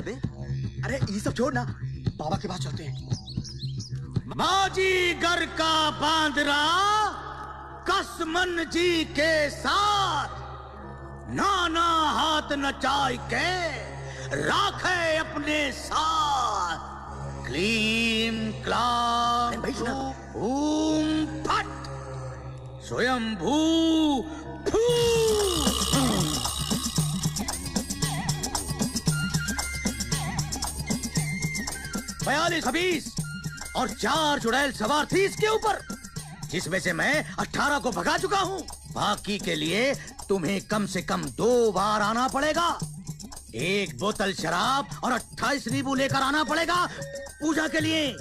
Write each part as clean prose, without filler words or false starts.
बे? अरे ये सब छोड़ ना, बाबा के पास चलते हैं। बाजीगर का बांदरा कसमन जी के साथ नाना हाथ नचाई के राखे अपने साथ। क्लीम क्लाम ओम फट स्वयंभू फू। 42 हबीस और 4 चुड़ैल सवार थी इसके ऊपर, जिसमें से मैं 18 को भगा चुका हूँ। बाकी के लिए तुम्हें कम से कम 2 बार आना पड़ेगा। 1 बोतल शराब और 28 नींबू लेकर आना पड़ेगा पूजा के लिए।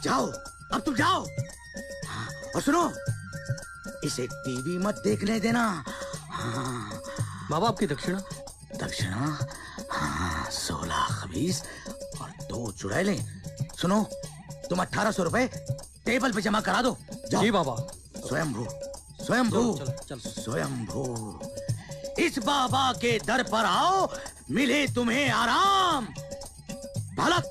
जाओ, अब तुम जाओ। हाँ, और सुनो, इसे टीवी मत देखने देना। हाँ। बाबा आपकी दक्षिणा? दक्षिणा? हाँ, 16 खबीस और 2 चुड़ैलें। सुनो, तुम 1800 रुपए टेबल पे जमा करा दो। जी बाबा। स्वयंभू, स्वयंभू, स्वयंभू, इस बाबा के दर पर आओ, मिले तुम्हें आराम। बालक,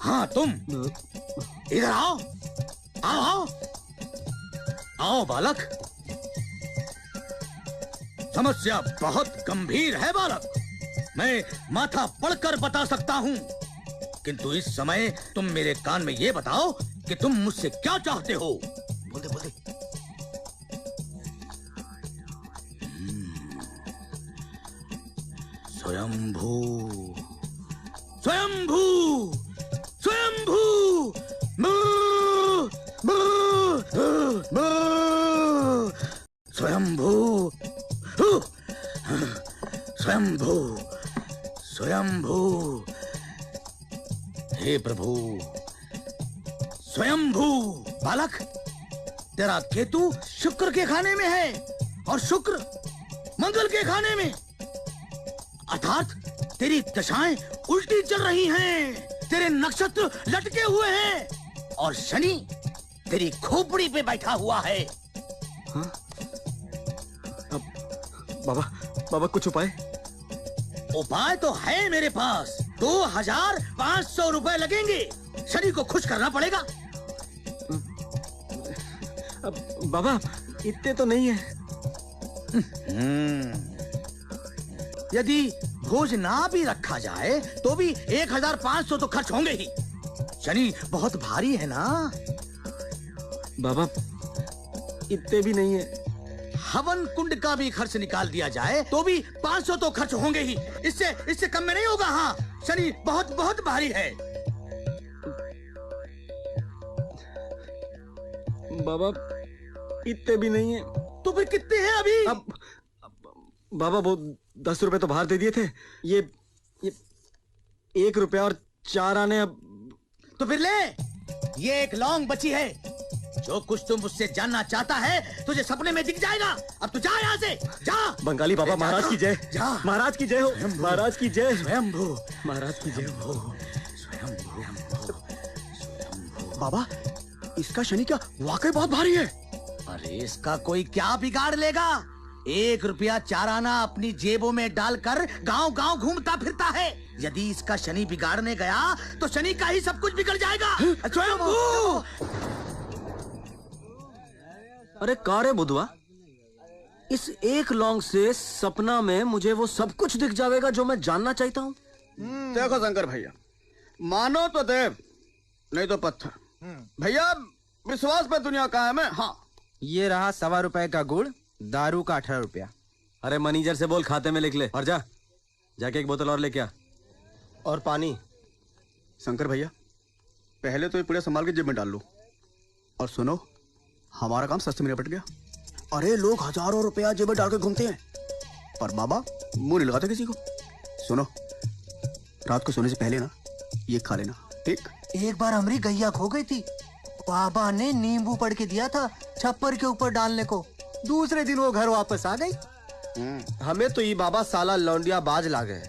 हाँ तुम इधर आओ, आओ आओ आओ बालक। समस्या बहुत गंभीर है बालक, मैं माथा पढ़कर बता सकता हूँ, किंतु इस समय तुम मेरे कान में ये बताओ कि तुम मुझसे क्या चाहते हो। बोल दे। स्वयंभू, स्वयंभू, स्वयंभू, स्वयंभू, स्वयंभू, स्वयंभू। हे प्रभु, स्वयंभू। बालक, तेरा केतु शुक्र के खाने में है और शुक्र मंगल के खाने में, अर्थात तेरी दशाएं उल्टी चल रही हैं, तेरे नक्षत्र लटके हुए हैं और शनि तेरी खोपड़ी पे बैठा हुआ है। हाँ? बाबा कुछ उपाय? उपाय तो है मेरे पास। 2500 रुपए लगेंगे, शनि को खुश करना पड़ेगा। बाबा इतने तो नहीं है। यदि भोज ना भी रखा जाए तो भी 1500 तो खर्च होंगे ही। शनि बहुत भारी है ना। बाबा इतने भी नहीं है। हवन कुंड का भी खर्च निकाल दिया जाए तो भी 500 तो खर्च होंगे ही। इससे कम में नहीं होगा। हाँ, शनि बहुत बहुत भारी है। बाबा इतने भी नहीं है। तो फिर कितने हैं अभी? अब बाबा वो 10 रुपए तो बाहर दे दिए थे। ये 1 रुपया और 4 आने। अब तो फिर ले, ये 1 लौंग बची है। जो कुछ तुम मुझसे जानना चाहता है तुझे सपने में दिख जाएगा। अब तू जा यहाँ से, जा। बंगाली बाबा महाराज की जय। जा। महाराज की जय हो। महाराज की जय। स्वयंभू, महाराज की जय हो। बाबा, इसका शनि क्या वाकई बहुत भारी है? अरे इसका कोई क्या बिगाड़ लेगा। 1 रुपया 4 आना अपनी जेबों में डालकर गांव गांव घूमता फिरता है। यदि इसका शनि बिगाड़ने गया तो शनि का ही सब कुछ बिगड़ जाएगा। स्वयंभू। अरे कारे बुधवा, इस 1 लौंग से सपना में मुझे वो सब कुछ दिख जाएगा जो मैं जानना चाहता हूँ। देखो शंकर भैया, मानो तो देव, नहीं तो पत्थर। भैया विश्वास पे दुनिया कायम है। हाँ, ये रहा 1.25 रुपए का गुड़, दारू का 18 रुपया। अरे मैनेजर से बोल खाते में लिख ले और जाके 1 बोतल और लेके आ। और पानी। शंकर भैया, पहले तो ये पूरे संभाल के जेब में डाल लो। और सुनो, हमारा काम सस्ते में निपट गया। अरे लोग हजारों रुपया जेब में डाल के घूमते हैं, पर बाबा मुंह नहीं लगाते किसी को। सुनो, रात को सोने से पहले ना ये खा लेना, ठीक? एक बार हमारी गैया खो गई थी, बाबा ने नींबू पड़ के दिया था छप्पर के ऊपर डालने को। दूसरे दिन वो घर वापस आ गई। हमें तो ये बाबा साला लौंडिया बाज ला गए।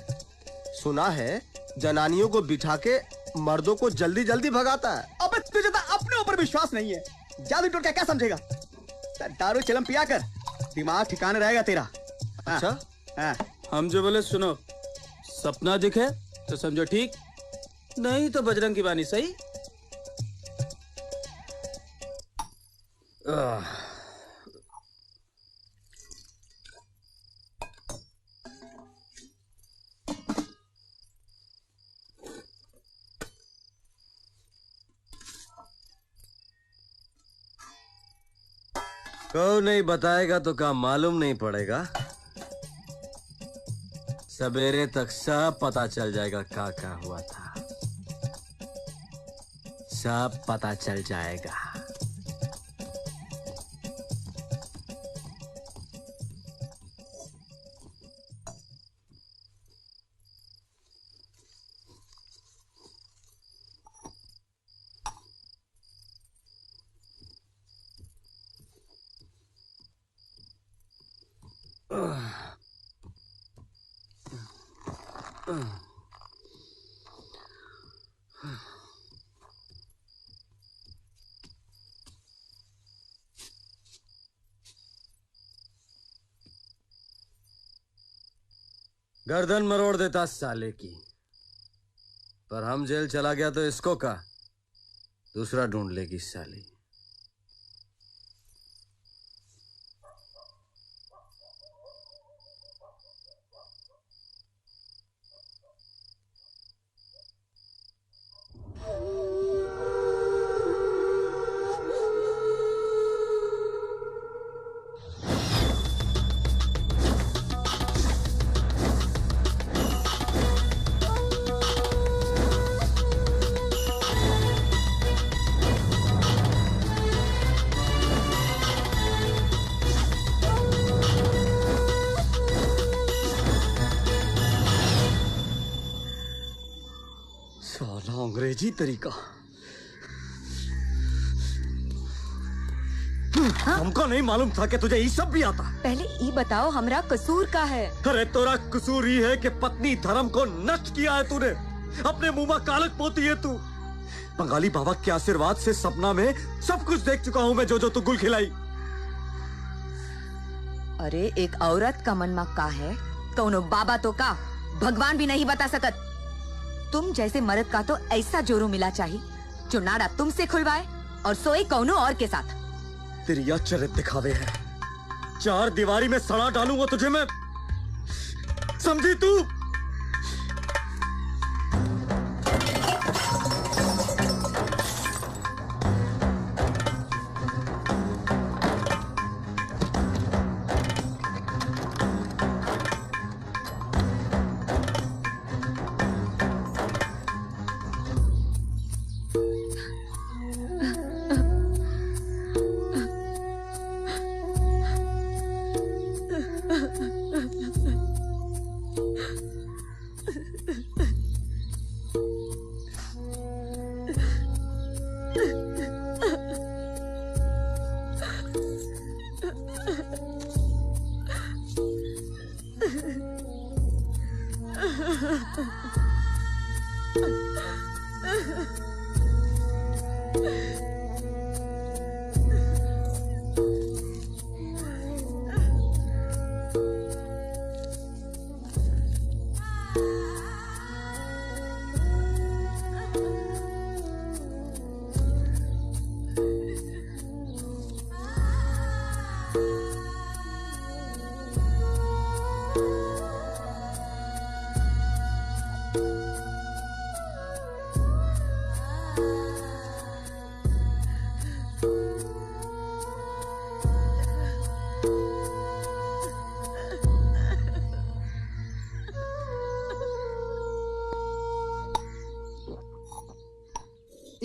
सुना है जनानियों को बिठा के मर्दों को जल्दी जल्दी भगाता है। अबे तुझे तो अपने ऊपर विश्वास नहीं है। जादू टोटका क्या समझेगा? दारू चिलम पिया कर, दिमाग ठिकाने रहेगा तेरा। अच्छा, हाँ। हम जो बोले सुनो, सपना दिखे तो समझो ठीक, नहीं तो बजरंग की बानी सही। को नहीं बताएगा तो काम मालूम नहीं पड़ेगा। सवेरे तक सब पता चल जाएगा क्या हुआ था, सब पता चल जाएगा। गर्दन मरोड़ देता साले की, पर हम जेल चला गया तो इसको का दूसरा ढूंढ लेगी साली। साला अंग्रेजी तरीका। हमको नहीं मालूम था कि तुझे ये सब भी आता। पहले ये बताओ हमरा कसूर का है? अरे तोरा कसूर ही है कि पत्नी धर्म को नष्ट किया है तूने। अपने मुंह में कालक पोती है तू। बंगाली बाबा के आशीर्वाद से सपना में सब कुछ देख चुका हूँ मैं, जो तू गुल खिलाई। अरे एक औरत का मन में का है, कौनो बाबा तो का भगवान भी नहीं बता सकत। तुम जैसे मर्द का तो ऐसा जोरू मिला चाहिए जो नाड़ा तुमसे खुलवाए और सोए कौनो और के साथ। तेरी चरित्र दिखावे है, चार दीवारी में सड़ा डालूंगा तुझे मैं, समझी तू?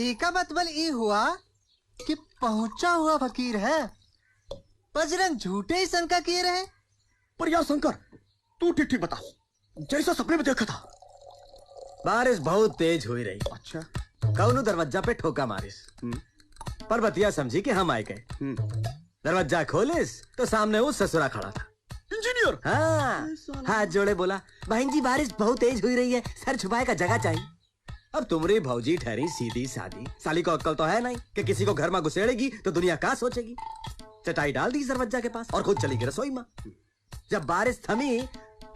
एका मतलब ये हुआ कि पहुंचा हुआ फकीर है, बजरंग झूठे ही शंका किए रहे। पर यार शंकर, तू ठीक ठीक बता, जैसा सपने में देखा था। बारिश बहुत तेज हुई रही। अच्छा। कौनो दरवाजा पे ठोका मारिस, पर बतिया समझी कि हम आए गए। दरवाजा खोलिस तो सामने वो ससुरा खड़ा था। इंजीनियर। हाँ, हाथ जोड़े बोला, बहन जी बारिश बहुत तेज हुई रही है, सर छुपाए का जगह चाहिए। अब तुम्हारी भौजी ठहरी सीधी सादी, साली को अक्ल तो है नहीं कि किसी को घर में घुसेड़ेगी तो दुनिया क्या सोचेगी। चटाई डाल दी दरवाजा के पास और खुद चली गई रसोई में। जब बारिश थमी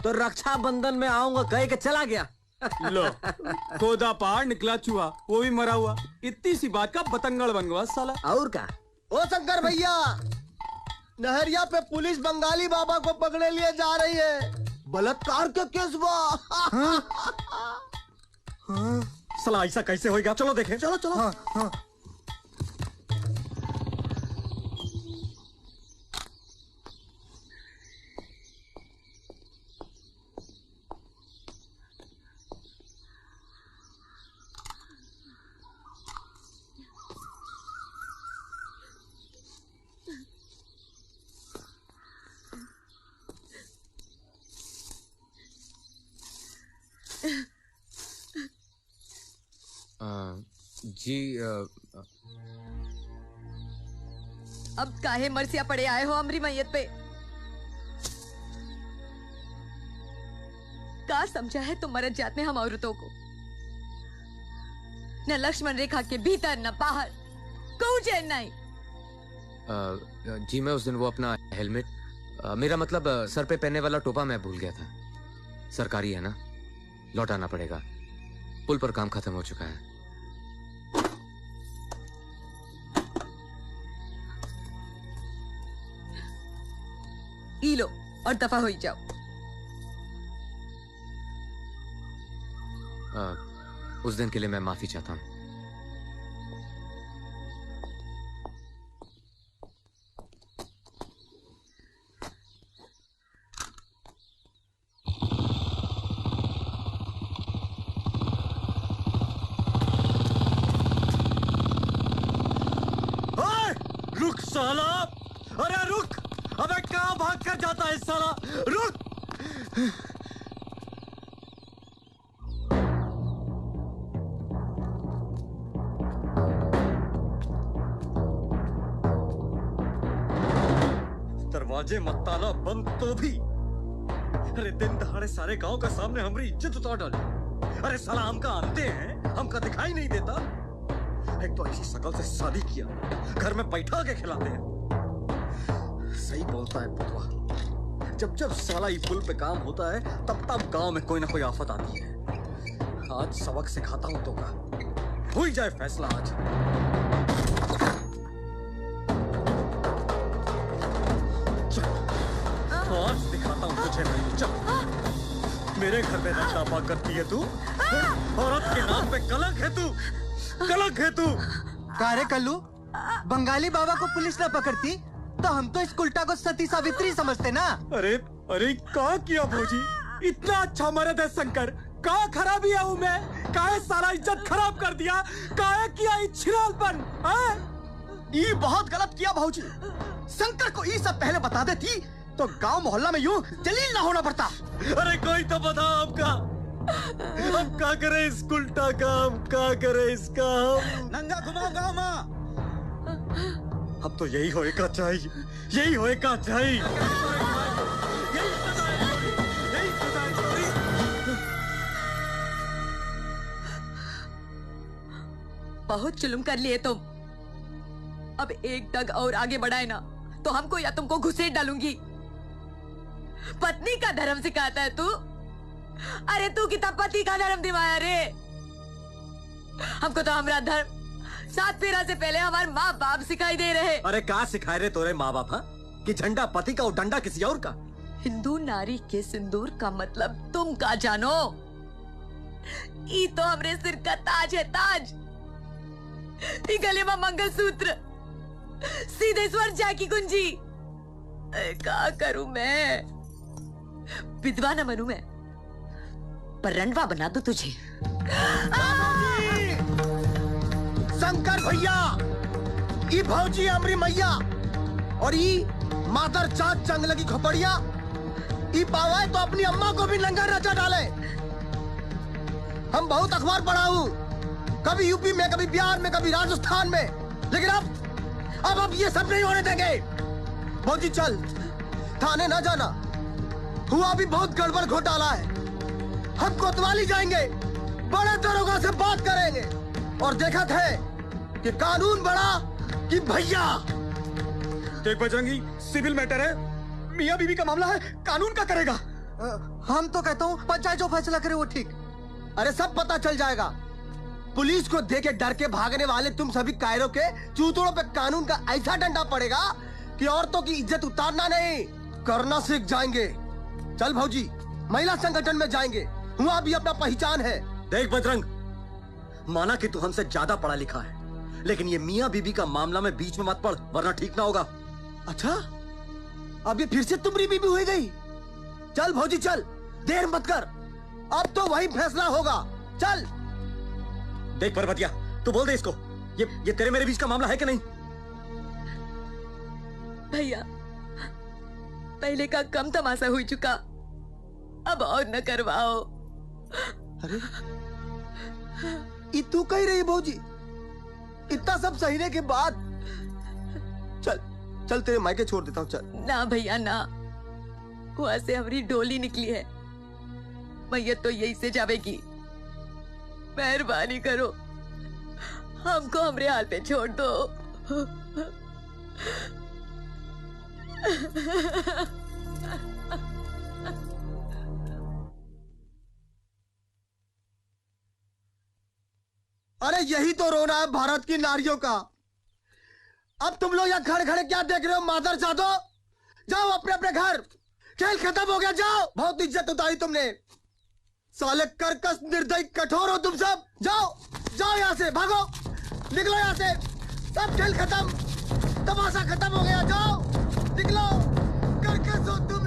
तो रक्षाबंधन में आऊंगा कह के चला गया। लो, खोदा पहाड़ निकला चूहा, वो भी मरा हुआ। इतनी सी बात का बतंगड़ बन गया साला। और का? ओ शंकर भैया, नहरिया पे पुलिस बंगाली बाबा को पकड़े लिए जा रही है। बलात्कार के केस साला ऐसा कैसे होएगा? चलो देखें। चलो चलो। हाँ हाँ जी अब काहे मरसिया पड़े आए हो हमारी मैयत पे? का समझा है तुम मरद जात में हम औरतों को? न लक्ष्मण रेखा के भीतर न बाहर, कोई चैन नहीं। जी मैं उस दिन वो अपना हेलमेट, मेरा मतलब सर पे पहनने वाला टोपा मैं भूल गया था। सरकारी है ना, लौटाना पड़ेगा। पुल पर काम खत्म हो चुका है। ई लो और दफा हो ही जाओ। उस दिन के लिए मैं माफी चाहता हूँ। रुक साला! अरे रुक! अबे कहाँ भाग कर जाता है साला? रुक! दरवाजे मत ताला बंद तो भी। अरे दिन दहाड़े सारे गांव का सामने हमारी इज्जत उतार डाली। अरे साला हमका आते हैं, हमका दिखाई नहीं देता। एक तो ऐसी शकल से शादी किया, घर में बैठा के खिलाते हैं। सही बोलता है बुधवा। जब जब साला ये पुल पे काम होता है, तब तब गांव में कोई ना कोई आफत आती है। आज सबक सिखाता हूं तो का हो ही जाए फैसला आज। चल, आज दिखाता हूं तुझे मैं। चल, मेरे घर में रंडापा करती है तू। औरत के नाम पे कलंक है तू, कलंक है तू। कारे कल्लू, बंगाली बाबा को पुलिस न पकड़ती तो हम तो इस उल्टा को सती सावित्री समझते ना। अरे अरे क्या किया भौजी? इतना अच्छा मर्द है शंकर, का खराबी है हूँ मैं? काहे सारा इज्जत खराब कर दिया? काहे किया छिनालपन? ये बहुत गलत किया भाऊजी। शंकर को ये सब पहले बता देती तो गांव मोहल्ला में यूं जलील ना होना पड़ता। अरे कोई तो बता आपका। अब क्या करे इस उल्टा काम, क्या करे इसका हम? नंगा घुमाओ गांव में। अब तो यही होएगा चाहिए, यही होएगा चाहिए। बहुत जुल्म कर लिए तुम। अब एक डग और आगे बढ़ाए ना तो हमको या तुमको घुसेड़ डालूंगी। पत्नी का धर्म सिखाता है तू? अरे तू कितना पति का धर्म दिवाया रे? हमको तो हमारा धर्म 7 फेरा से पहले हमारे माँ बाप सिखाई दे रहे। अरे क्या सिखाए रे तोरे माँ बाप? कि झंडा पति का और डंडा किसी और का? हिंदू नारी के सिंदूर का मतलब तुम का जानो? ये तो हमरे सिर का ताज है, ताज। ये गले में मंगलसूत्र, सीधे स्वर जाकी कुंजी। क्या करूं मैं? विधवा न बनूं मैं, पर रणवा बना दो तुझे। शंकर भैया, ई भौजी अमरी मैया और ई मादर जात जंग लगी खोपड़िया, ई पावाए तो अपनी अम्मा को भी नंगा नचा डाले। हम बहुत अखबार पढ़ा हूँ, कभी यूपी में, कभी बिहार में, कभी राजस्थान में, लेकिन अब ये सब नहीं होने देंगे। भौजी चल, थाने ना जाना, हुआ भी बहुत गड़बड़ घोटाला है। हम कोतवाली जाएंगे, बड़े दरोगा से बात करेंगे और देखा थे कि कानून बड़ा कि भैया। देख बजरंगी, सिविल मैटर है, मियां बीवी का मामला है, कानून का करेगा। हम तो कहता हूँ पंचायत जो फैसला करे वो ठीक। अरे सब पता चल जाएगा। पुलिस को देख के डर के भागने वाले तुम सभी कायरों के चूतड़ों पे कानून का ऐसा डंडा पड़ेगा कि औरतों की इज्जत उतारना नहीं, करना सीख जाएंगे। चल भौजी, महिला संगठन में जाएंगे, वहां भी अपना पहचान है। देख बजरंग, माना कि तू हमसे ज्यादा पढ़ा लिखा है, लेकिन ये मियाँ बीबी का मामला में बीच में मत पड़, वरना ठीक ना होगा। अच्छा, अब ये फिर से तुम्हारी बीबी हो गई। चल भौजी चल, देर मत कर, अब तो वही फैसला होगा। चल। देख पर्वतिया, तू बोल दे इसको, ये तेरे मेरे बीच का मामला है कि नहीं? भैया, पहले का कम तमाशा हो चुका, अब और न करवाओ। अरे ये तू कही रही भौजी, इतना सब सहने के बाद? चल चल, तेरे मायके छोड़ देता हूँ, चल। ना भैया ना, वहां से हमारी डोली निकली है, मैयत तो यही से जावेगी। मेहरबानी करो, हमको हमरे हाल पे छोड़ दो। अरे यही तो रोना है भारत की नारियों का। अब तुम लोग यहाँ खड़े खड़े क्या देख रहे हो? मादर जादो, जाओ अपने अपने घर, खेल खत्म हो गया, जाओ। बहुत इज्जत उतारी तुमने, साले कर्कश निर्दयी कठोर हो तुम सब। जाओ जाओ यहाँ से, भागो, निकलो यहाँ से, सब खेल खत्म, तमाशा खत्म हो गया, जाओ निकलो, कर्कश हो तुम।